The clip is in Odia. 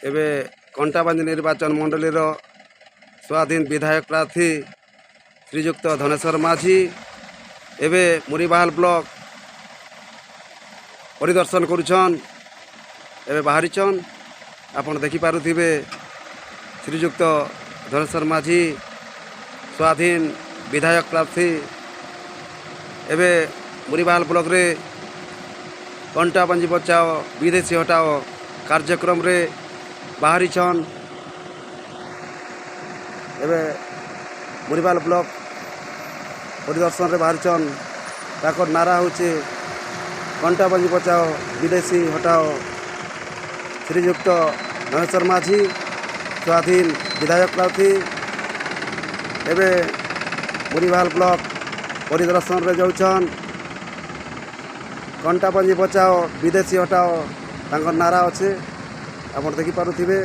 ଏବେ କଣ୍ଟାବାଞ୍ଜି ନିର୍ବାଚନ ମଣ୍ଡଳୀର ସ୍ୱାଧୀନ ବିଧାୟକ ପ୍ରାର୍ଥୀ ଶ୍ରୀଯୁକ୍ତ ଧନେଶ୍ୱର ମାଝୀ ଏବେ ମୁରିବାହାଲ ବ୍ଲକ ପରିଦର୍ଶନ କରୁଛନ୍। ଏବେ ବାହାରିଛନ୍। ଆପଣ ଦେଖିପାରୁଥିବେ ଶ୍ରୀଯୁକ୍ତ ଧନେଶ୍ୱର ମାଝୀ ସ୍ୱାଧୀନ ବିଧାୟକ ପ୍ରାର୍ଥୀ ଏବେ ମୁରିବାହାଲ ବ୍ଲକରେ କଣ୍ଟାବାଞ୍ଜି ବଚାଓ ବିଦେଶୀ ହଟାओ କାର୍ଯ୍ୟକ୍ରମରେ ବାହାରିଛନ୍। ଏବେ ମୁରିବାହାଲ ବ୍ଲକ ପରିଦର୍ଶନରେ ବାହାରିଛନ୍। ତାଙ୍କର ନାରା ହେଉଛି କଣ୍ଟାବାଞ୍ଜି ବଚାओ ବିଦେଶୀ ହଟାओ। ଶ୍ରୀଯୁକ୍ତ ଧନେଶ୍ୱର ମାଝୀ ସ୍ୱାଧୀନ ବିଧାୟକ ପ୍ରାର୍ଥୀ ଏବେ ମୁରିବାହାଲ ବ୍ଲକ ପରିଦର୍ଶନରେ ଯାଉଛନ୍। କଣ୍ଟାବାଞ୍ଜି ବଚାओ ବିଦେଶୀ ହଟାओ ତାଙ୍କର ନାରା ଅଛେ ଆପଣ ଦେଖିପାରୁଥିବେ।